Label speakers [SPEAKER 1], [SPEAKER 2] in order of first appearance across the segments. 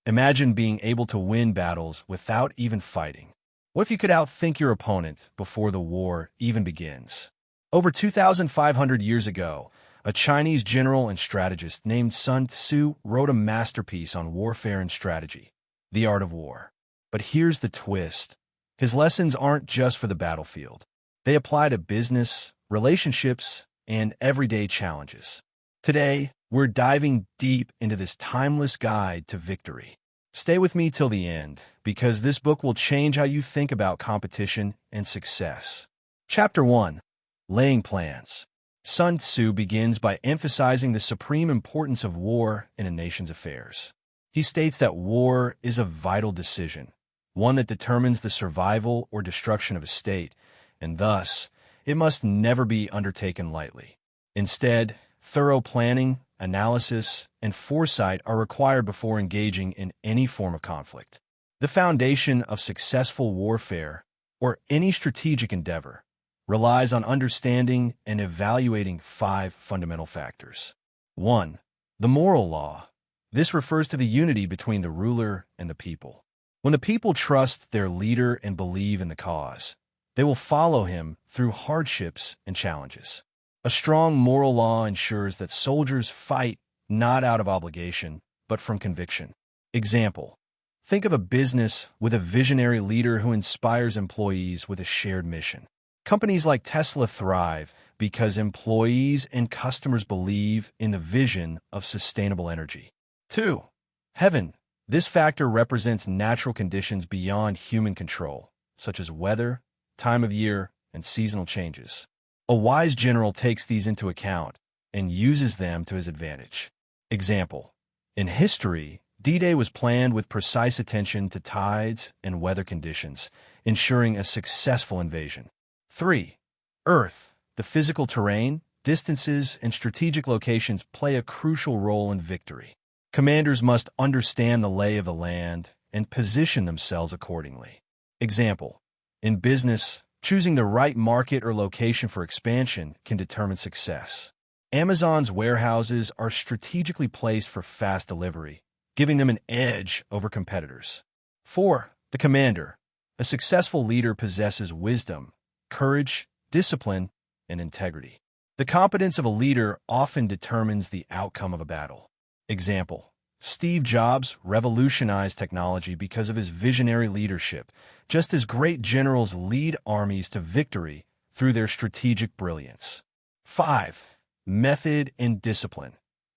[SPEAKER 1] Imagine being able to win battles without even fighting. What if you could outthink your opponent before the war even begins? Over 2,500 years ago, a Chinese general and strategist named Sun Tzu wrote a masterpiece on warfare and strategy, The Art of War. But here's the twist. His lessons aren't just for the battlefield. They apply to business, relationships, and everyday challenges. Today, we're diving deep into this timeless guide to victory. Stay with me till the end, because this book will change how you think about competition and success. Chapter 1. Laying Plans. Sun Tzu begins by emphasizing the supreme importance of war in a nation's affairs. He states that war is a vital decision, one that determines the survival or destruction of a state, and thus, it must never be undertaken lightly. Instead, thorough planning, analysis, and foresight are required before engaging in any form of conflict. The foundation of successful warfare, or any strategic endeavor, relies on understanding and evaluating 5 fundamental factors. 1. The moral law. This refers to the unity between the ruler and the people. When the people trust their leader and believe in the cause, they will follow him through hardships and challenges. A strong moral law ensures that soldiers fight not out of obligation, but from conviction. Example: think of a business with a visionary leader who inspires employees with a shared mission. Companies like Tesla thrive because employees and customers believe in the vision of sustainable energy. 2. Heaven. This factor represents natural conditions beyond human control, such as weather, time of year, and seasonal changes. A wise general takes these into account and uses them to his advantage. Example: in history, D-Day was planned with precise attention to tides and weather conditions, ensuring a successful invasion. 3. Earth. The physical terrain, distances, and strategic locations play a crucial role in victory. Commanders must understand the lay of the land and position themselves accordingly. Example: in business, choosing the right market or location for expansion can determine success. Amazon's warehouses are strategically placed for fast delivery, giving them an edge over competitors. 4. The commander. A successful leader possesses wisdom, courage, discipline, and integrity. The competence of a leader often determines the outcome of a battle. Example: Steve Jobs revolutionized technology because of his visionary leadership, just as great generals lead armies to victory through their strategic brilliance. 5. Method and discipline.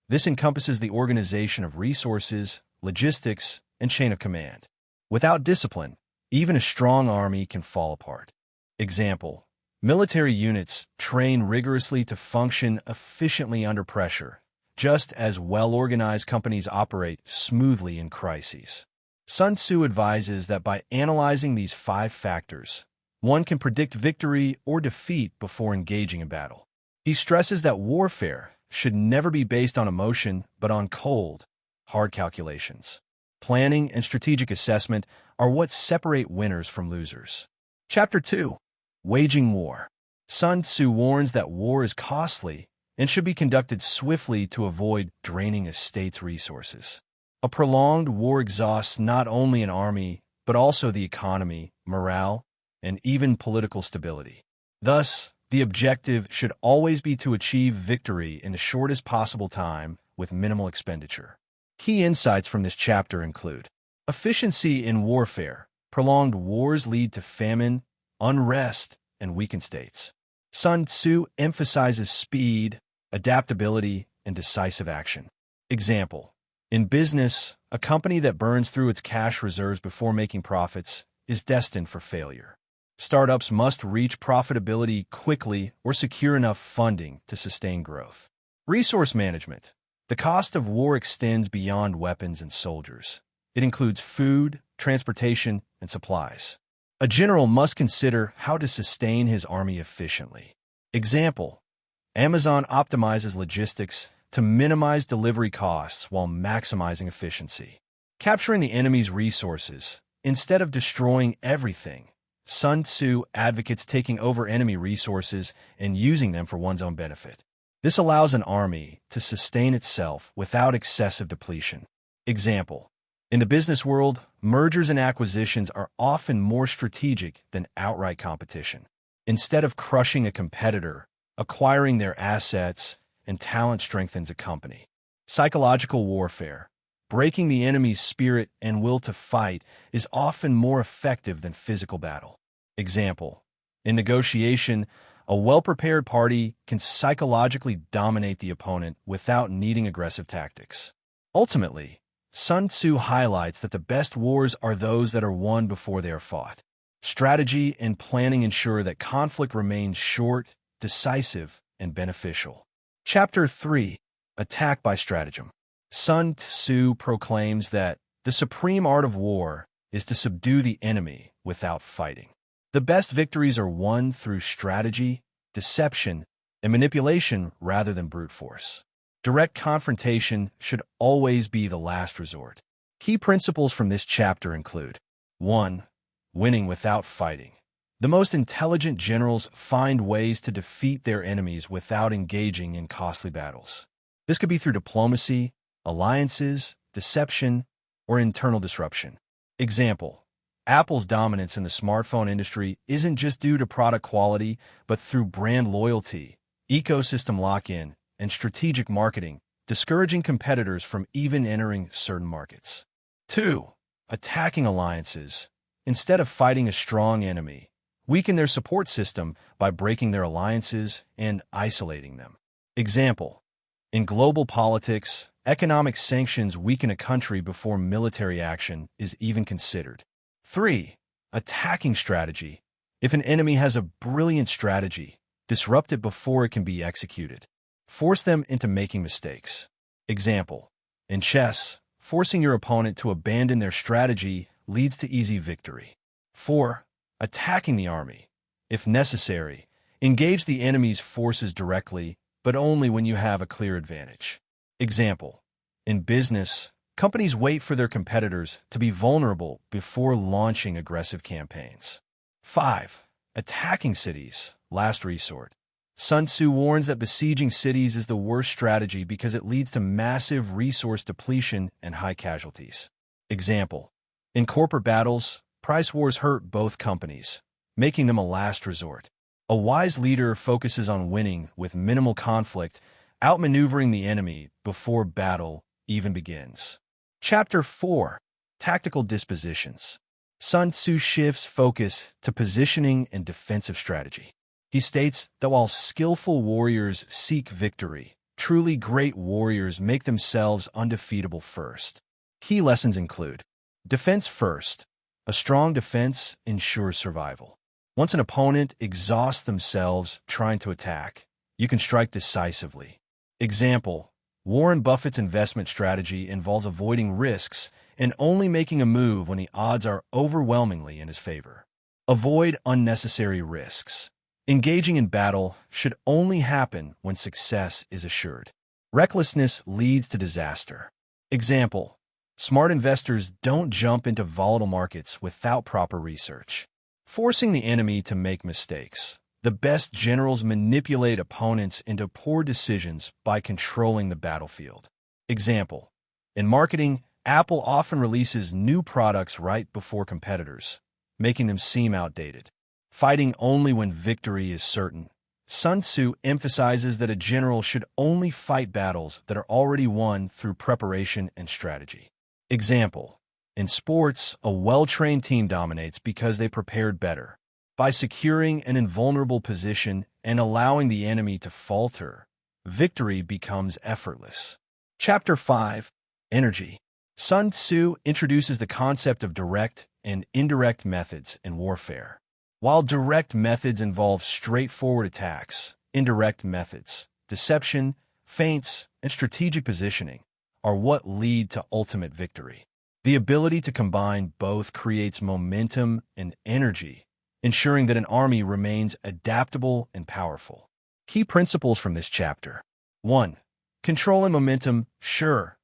[SPEAKER 1] This encompasses the organization of resources, logistics, and chain of command. Without discipline, even a strong army can fall apart. Example: military units train rigorously to function efficiently under pressure, just as well-organized companies operate smoothly in crises. Sun Tzu advises that by analyzing these 5 factors, one can predict victory or defeat before engaging in battle. He stresses that warfare should never be based on emotion, but on cold, hard calculations. Planning and strategic assessment are what separate winners from losers. Chapter 2. Waging War. Sun Tzu warns that war is costly and should be conducted swiftly to avoid draining a state's resources. A prolonged war exhausts not only an army, but also the economy, morale, and even political stability. Thus, the objective should always be to achieve victory in the shortest possible time with minimal expenditure. Key insights from this chapter include: efficiency in warfare. Prolonged wars lead to famine, unrest, and weakened states. Sun Tzu emphasizes speed, adaptability, and decisive action. Example: in business, a company that burns through its cash reserves before making profits is destined for failure. Startups must reach profitability quickly or secure enough funding to sustain growth. Resource management. The cost of war extends beyond weapons and soldiers. It includes food, transportation, and supplies. A general must consider how to sustain his army efficiently. Example: Amazon optimizes logistics to minimize delivery costs while maximizing efficiency. Capturing the enemy's resources. Instead of destroying everything, Sun Tzu advocates taking over enemy resources and using them for one's own benefit. This allows an army to sustain itself without excessive depletion. Example: In the business world, mergers and acquisitions are often more strategic than outright competition. Instead of crushing a competitor, acquiring their assets and talent strengthens a company. Psychological warfare, breaking the enemy's spirit and will to fight, is often more effective than physical battle. Example: in negotiation, a well-prepared party can psychologically dominate the opponent without needing aggressive tactics. Ultimately, Sun Tzu highlights that the best wars are those that are won before they are fought. Strategy and planning ensure that conflict remains short, decisive, and beneficial. Chapter 3: Attack by Stratagem. Sun Tzu proclaims that the supreme art of war is to subdue the enemy without fighting. The best victories are won through strategy, deception, and manipulation rather than brute force. Direct confrontation should always be the last resort. Key principles from this chapter include: 1. Winning without fighting. The most intelligent generals find ways to defeat their enemies without engaging in costly battles. This could be through diplomacy, alliances, deception, or internal disruption. Example: Apple's dominance in the smartphone industry isn't just due to product quality, but through brand loyalty, ecosystem lock-in, and strategic marketing, discouraging competitors from even entering certain markets. 2. Attacking alliances. Instead of fighting a strong enemy, weaken their support system by breaking their alliances and isolating them. Example: in global politics, economic sanctions weaken a country before military action is even considered. 3. Attacking strategy. If an enemy has a brilliant strategy, disrupt it before it can be executed. Force them into making mistakes. Example: in chess, forcing your opponent to abandon their strategy leads to easy victory. 4. Attacking the army. If necessary, engage the enemy's forces directly, but only when you have a clear advantage. Example: in business, companies wait for their competitors to be vulnerable before launching aggressive campaigns. 5. Attacking cities, last resort. Sun Tzu warns that besieging cities is the worst strategy because it leads to massive resource depletion and high casualties. Example: in corporate battles, price wars hurt both companies, making them a last resort. A wise leader focuses on winning with minimal conflict, outmaneuvering the enemy before battle even begins. Chapter 4: Tactical Dispositions. Sun Tzu shifts focus to positioning and defensive strategy. He states that while skillful warriors seek victory, truly great warriors make themselves undefeatable first. Key lessons include: defense first. A strong defense ensures survival. Once an opponent exhausts themselves trying to attack, you can strike decisively. Example: Warren Buffett's investment strategy involves avoiding risks and only making a move when the odds are overwhelmingly in his favor. Avoid unnecessary risks. Engaging in battle should only happen when success is assured. Recklessness leads to disaster. Example: smart investors don't jump into volatile markets without proper research. Forcing the enemy to make mistakes. The best generals manipulate opponents into poor decisions by controlling the battlefield. Example: in marketing, Apple often releases new products right before competitors, making them seem outdated. Fighting only when victory is certain. Sun Tzu emphasizes that a general should only fight battles that are already won through preparation and strategy. Example: in sports, a well-trained team dominates because they prepared better. By securing an invulnerable position and allowing the enemy to falter, victory becomes effortless. Chapter 5: Energy. Sun Tzu introduces the concept of direct and indirect methods in warfare. While direct methods involve straightforward attacks, indirect methods, deception, feints, and strategic positioning, are what lead to ultimate victory. The ability to combine both creates momentum and energy, ensuring that an army remains adaptable and powerful. Key principles from this chapter. 1. Controlling momentum. Sure,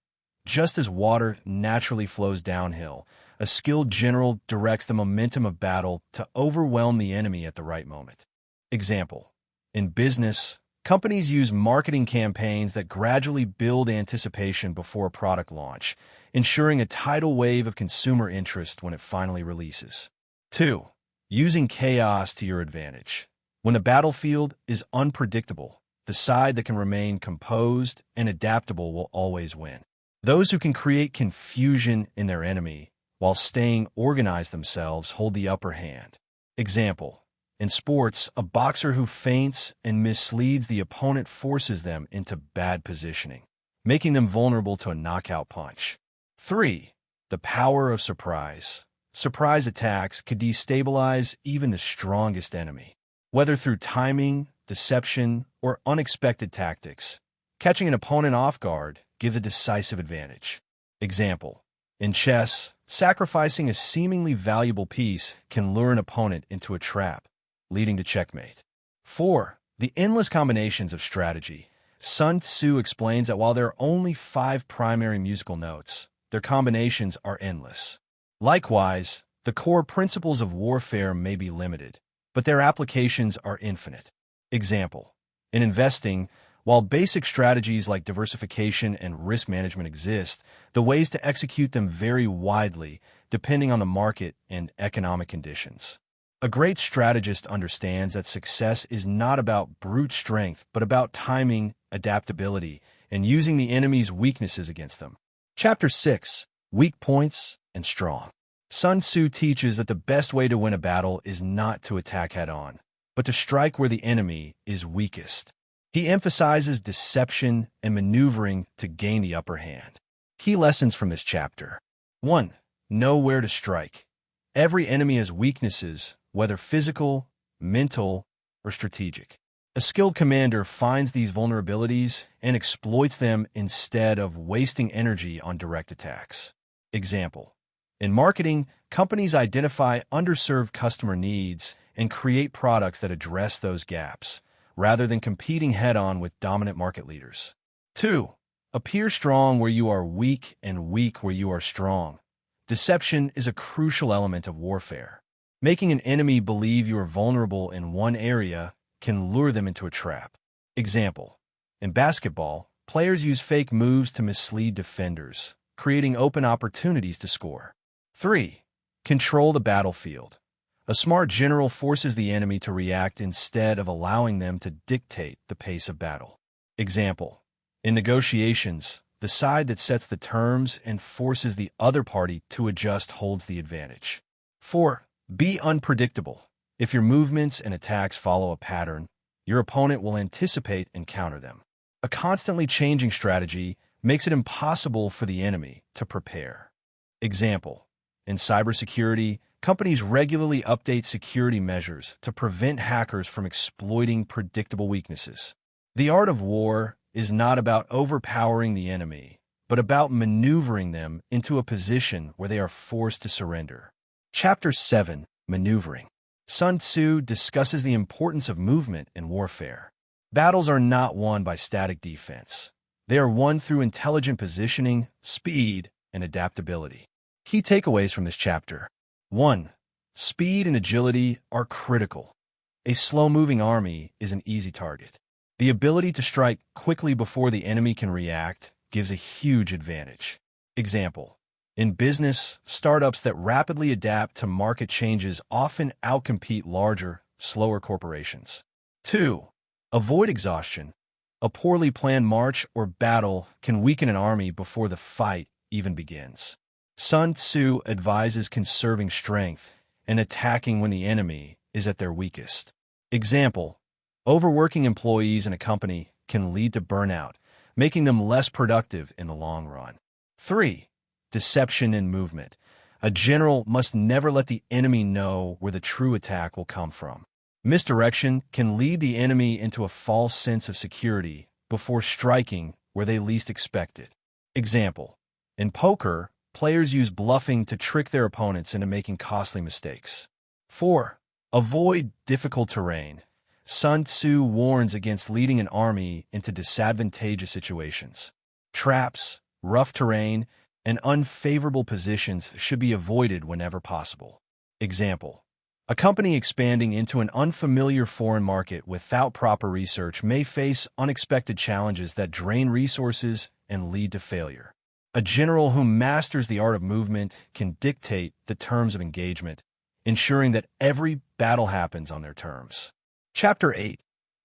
[SPEAKER 1] just as water naturally flows downhill, a skilled general directs the momentum of battle to overwhelm the enemy at the right moment. Example: in business, companies use marketing campaigns that gradually build anticipation before a product launch, ensuring a tidal wave of consumer interest when it finally releases. 2. Using chaos to your advantage. When the battlefield is unpredictable, the side that can remain composed and adaptable will always win. Those who can create confusion in their enemy while staying organized themselves hold the upper hand. Example: in sports, a boxer who feints and misleads the opponent forces them into bad positioning, making them vulnerable to a knockout punch. 3. The power of surprise. Surprise attacks could destabilize even the strongest enemy. Whether through timing, deception, or unexpected tactics, catching an opponent off guard gives a decisive advantage. Example: in chess, sacrificing a seemingly valuable piece can lure an opponent into a trap, leading to checkmate. 4. The endless combinations of strategy. Sun Tzu explains that while there are only 5 primary musical notes, their combinations are endless. Likewise, the core principles of warfare may be limited, but their applications are infinite. Example: in investing, while basic strategies like diversification and risk management exist, the ways to execute them vary widely depending on the market and economic conditions. A great strategist understands that success is not about brute strength, but about timing, adaptability, and using the enemy's weaknesses against them. Chapter 6. Weak Points and Strong. Sun Tzu teaches that the best way to win a battle is not to attack head-on, but to strike where the enemy is weakest. He emphasizes deception and maneuvering to gain the upper hand. Key lessons from this chapter. 1. Know where to strike. Every enemy has weaknesses, whether physical, mental, or strategic. A skilled commander finds these vulnerabilities and exploits them instead of wasting energy on direct attacks. Example: in marketing, companies identify underserved customer needs and create products that address those gaps, rather than competing head-on with dominant market leaders. 2. Appear strong where you are weak and weak where you are strong. Deception is a crucial element of warfare. Making an enemy believe you are vulnerable in one area can lure them into a trap. Example: in basketball, players use fake moves to mislead defenders, creating open opportunities to score. 3. Control the battlefield. A smart general forces the enemy to react instead of allowing them to dictate the pace of battle. Example: in negotiations, the side that sets the terms and forces the other party to adjust holds the advantage. 4. Be unpredictable. If your movements and attacks follow a pattern, your opponent will anticipate and counter them. A constantly changing strategy makes it impossible for the enemy to prepare. Example: in cybersecurity, companies regularly update security measures to prevent hackers from exploiting predictable weaknesses. The art of war is not about overpowering the enemy, but about maneuvering them into a position where they are forced to surrender. Chapter 7. Maneuvering. Sun Tzu discusses the importance of movement in warfare. Battles are not won by static defense. They are won through intelligent positioning, speed, and adaptability. Key takeaways from this chapter. 1. Speed and agility are critical. A slow-moving army is an easy target. The ability to strike quickly before the enemy can react gives a huge advantage. Example: in business, startups that rapidly adapt to market changes often outcompete larger, slower corporations. 2. Avoid exhaustion. A poorly planned march or battle can weaken an army before the fight even begins. Sun Tzu advises conserving strength and attacking when the enemy is at their weakest. Example: overworking employees in a company can lead to burnout, making them less productive in the long run. 3. Deception and movement. A general must never let the enemy know where the true attack will come from. Misdirection can lead the enemy into a false sense of security before striking where they least expect it. Example: in poker, players use bluffing to trick their opponents into making costly mistakes. 4. Avoid difficult terrain. Sun Tzu warns against leading an army into disadvantageous situations. Traps, rough terrain, and unfavorable positions should be avoided whenever possible. Example: A company expanding into an unfamiliar foreign market without proper research may face unexpected challenges that drain resources and lead to failure. A general who masters the art of movement can dictate the terms of engagement, ensuring that every battle happens on their terms. Chapter 8.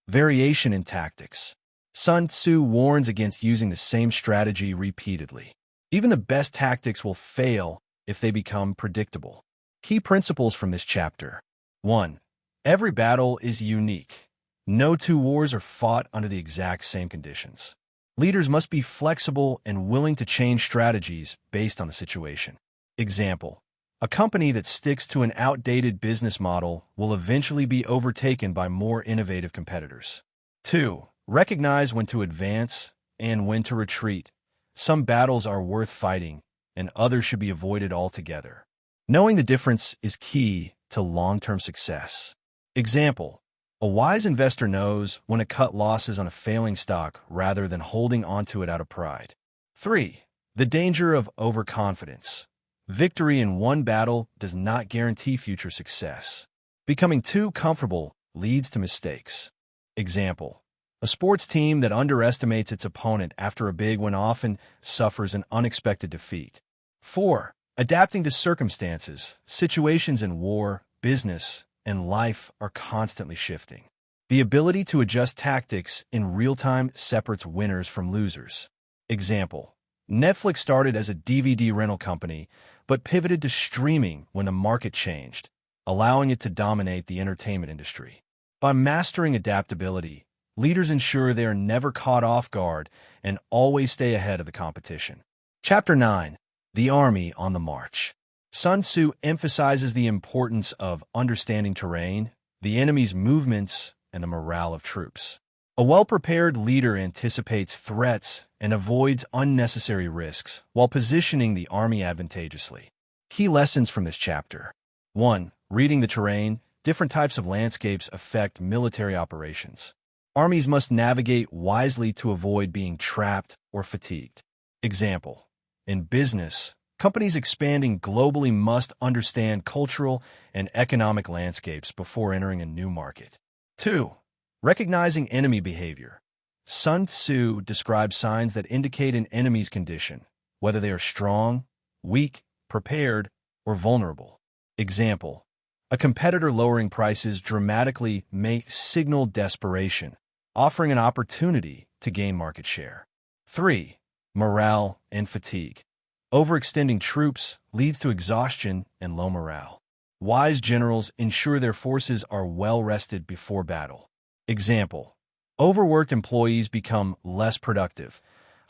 [SPEAKER 1] Variation in Tactics. Sun Tzu warns against using the same strategy repeatedly. Even the best tactics will fail if they become predictable. Key principles from this chapter. 1. Every battle is unique. No two wars are fought under the exact same conditions. Leaders must be flexible and willing to change strategies based on the situation. Example: a company that sticks to an outdated business model will eventually be overtaken by more innovative competitors. 2. Recognize when to advance and when to retreat. Some battles are worth fighting, and others should be avoided altogether. Knowing the difference is key to long-term success. Example: a wise investor knows when to cut losses on a failing stock rather than holding onto it out of pride. 3. The danger of overconfidence. Victory in one battle does not guarantee future success. Becoming too comfortable leads to mistakes. Example: a sports team that underestimates its opponent after a big win often suffers an unexpected defeat. 4. Adapting to circumstances. Situations in war, business, and life are constantly shifting. The ability to adjust tactics in real time separates winners from losers. Example: Netflix started as a DVD rental company, but pivoted to streaming when the market changed, allowing it to dominate the entertainment industry. By mastering adaptability, leaders ensure they are never caught off guard and always stay ahead of the competition. Chapter 9. The Army on the March. Sun Tzu emphasizes the importance of understanding terrain, the enemy's movements, and the morale of troops. A well-prepared leader anticipates threats and avoids unnecessary risks while positioning the army advantageously. Key lessons from this chapter. 1. Reading the terrain. Different types of landscapes affect military operations. Armies must navigate wisely to avoid being trapped or fatigued. Example: in business, companies expanding globally must understand cultural and economic landscapes before entering a new market. 2. Recognizing enemy behavior. Sun Tzu describes signs that indicate an enemy's condition, whether they are strong, weak, prepared, or vulnerable. Example: a competitor lowering prices dramatically may signal desperation, offering an opportunity to gain market share. 3. Morale and fatigue. Overextending troops leads to exhaustion and low morale. Wise generals ensure their forces are well rested before battle. Example: overworked employees become less productive,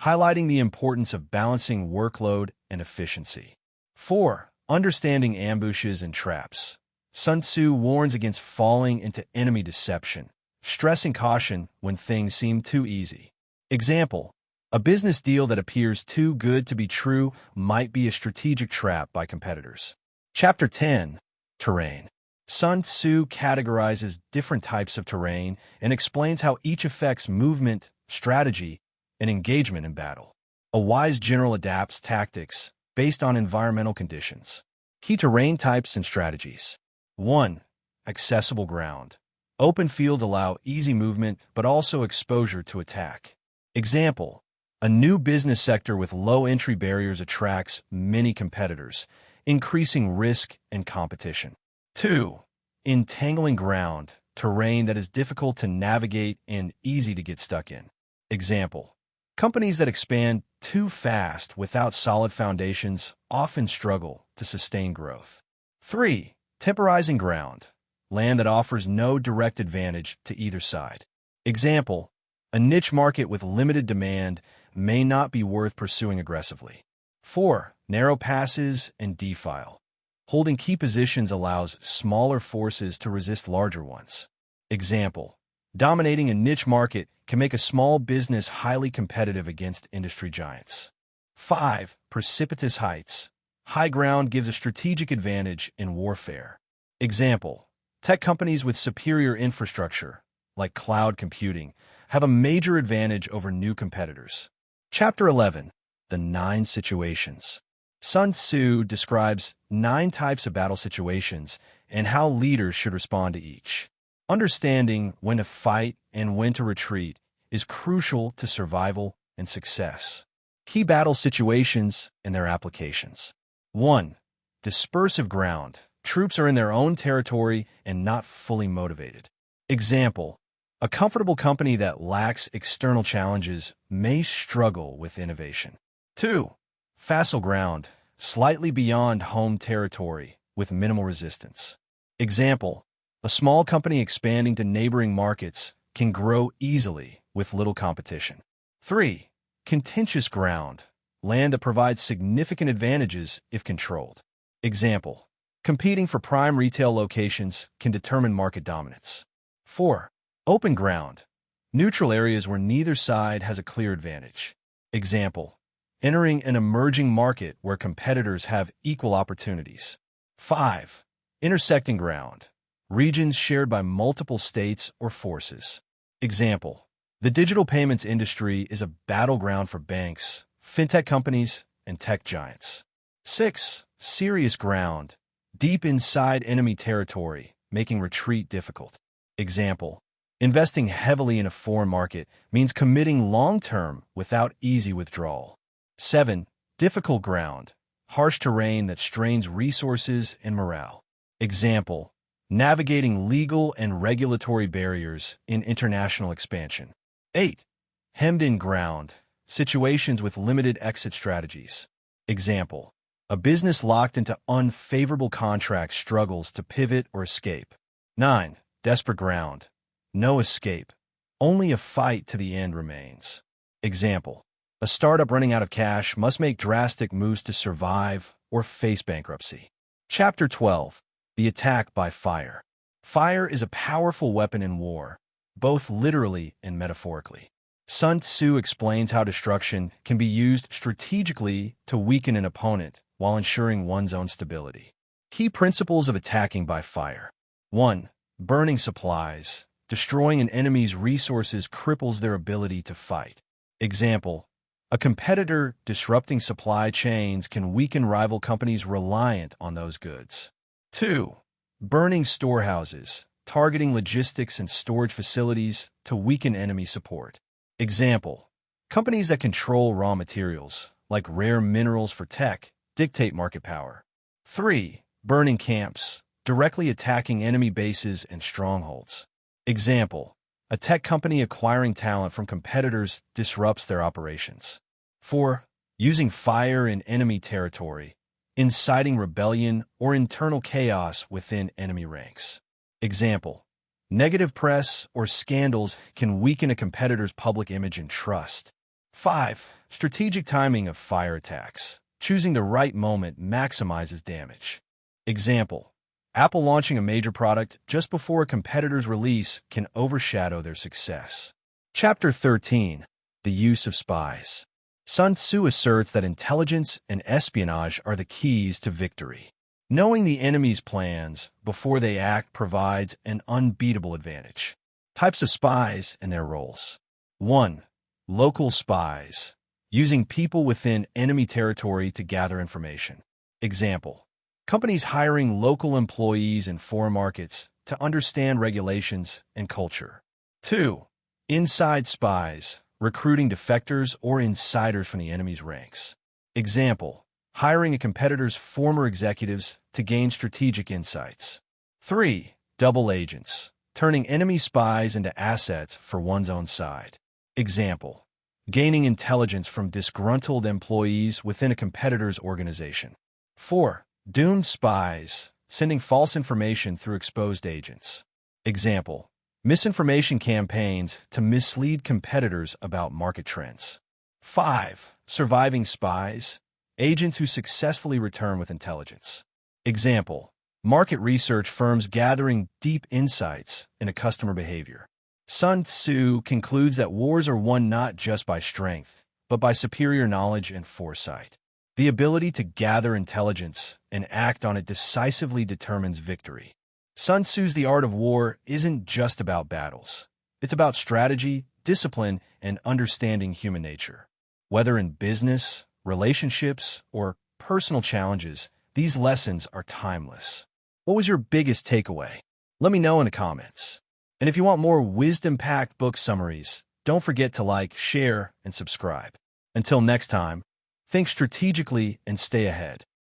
[SPEAKER 1] highlighting the importance of balancing workload and efficiency. 4. Understanding ambushes and traps. Sun Tzu warns against falling into enemy deception, stressing caution when things seem too easy. Example: a business deal that appears too good to be true might be a strategic trap by competitors. Chapter 10. Terrain. Sun Tzu categorizes different types of terrain and explains how each affects movement, strategy, and engagement in battle. A wise general adapts tactics based on environmental conditions. Key terrain types and strategies. 1. Accessible ground. Open fields allow easy movement but also exposure to attack. Example: a new business sector with low entry barriers attracts many competitors, increasing risk and competition. 2. Entangling ground. Terrain that is difficult to navigate and easy to get stuck in. Example: companies that expand too fast without solid foundations often struggle to sustain growth. 3. Temporizing ground. Land that offers no direct advantage to either side. Example: a niche market with limited demand may not be worth pursuing aggressively. 4. Narrow passes and defile. Holding key positions allows smaller forces to resist larger ones. Example: dominating a niche market can make a small business highly competitive against industry giants. 5. Precipitous heights. High ground gives a strategic advantage in warfare. Example: tech companies with superior infrastructure, like cloud computing, have a major advantage over new competitors. Chapter 11. The 9 Situations. Sun Tzu describes 9 types of battle situations and how leaders should respond to each. Understanding when to fight and when to retreat is crucial to survival and success. Key battle situations and their applications. 1. Dispersive ground. Troops are in their own territory and not fully motivated. Example: a comfortable company that lacks external challenges may struggle with innovation. 2. Facile ground. Slightly beyond home territory with minimal resistance. Example: a small company expanding to neighboring markets can grow easily with little competition. 3. Contentious ground. Land that provides significant advantages if controlled. Example: competing for prime retail locations can determine market dominance. 4. Open ground. Neutral areas where neither side has a clear advantage. Example: entering an emerging market where competitors have equal opportunities. 5. Intersecting ground. Regions shared by multiple states or forces. Example: the digital payments industry is a battleground for banks, fintech companies, and tech giants. 6. Serious ground. Deep inside enemy territory, making retreat difficult. Example: investing heavily in a foreign market means committing long-term without easy withdrawal. 7. Difficult ground. Harsh terrain that strains resources and morale. Example: navigating legal and regulatory barriers in international expansion. 8. Hemmed-in ground. Situations with limited exit strategies. Example: a business locked into unfavorable contracts struggles to pivot or escape. 9. Desperate ground. No escape. Only a fight to the end remains. Example: a startup running out of cash must make drastic moves to survive or face bankruptcy. Chapter 12. The attack by fire. Fire is a powerful weapon in war, both literally and metaphorically. Sun Tzu explains how destruction can be used strategically to weaken an opponent while ensuring one's own stability. Key principles of attacking by fire. 1. Burning supplies. Destroying an enemy's resources cripples their ability to fight. Example: a competitor disrupting supply chains can weaken rival companies reliant on those goods. 2. Burning storehouses. Targeting logistics and storage facilities to weaken enemy support. Example: companies that control raw materials, like rare minerals for tech, dictate market power. 3. Burning camps. Directly attacking enemy bases and strongholds. Example: a tech company acquiring talent from competitors disrupts their operations. 4. Using fire in enemy territory. Inciting rebellion or internal chaos within enemy ranks. Example: negative press or scandals can weaken a competitor's public image and trust. 5. Strategic timing of fire attacks. Choosing the right moment maximizes damage. Example: Apple launching a major product just before a competitor's release can overshadow their success. Chapter 13. The use of spies. Sun Tzu asserts that intelligence and espionage are the keys to victory. Knowing the enemy's plans before they act provides an unbeatable advantage. Types of spies and their roles. 1. Local spies. Using people within enemy territory to gather information. Example: companies hiring local employees in foreign markets to understand regulations and culture. 2. Inside spies. Recruiting defectors or insiders from the enemy's ranks. Example: hiring a competitor's former executives to gain strategic insights. 3. Double agents. Turning enemy spies into assets for one's own side. Example: gaining intelligence from disgruntled employees within a competitor's organization. 4. Doomed spies. Sending false information through exposed agents. Example: misinformation campaigns to mislead competitors about market trends. 5. Surviving spies. Agents who successfully return with intelligence. Example: market research firms gathering deep insights into customer behavior. Sun Tzu concludes that wars are won not just by strength, but by superior knowledge and foresight. The ability to gather intelligence and act on it decisively determines victory. Sun Tzu's The Art of War isn't just about battles. It's about strategy, discipline, and understanding human nature. Whether in business, relationships, or personal challenges, these lessons are timeless. What was your biggest takeaway? Let me know in the comments. And if you want more wisdom-packed book summaries, don't forget to like, share, and subscribe. Until next time, think strategically and stay ahead.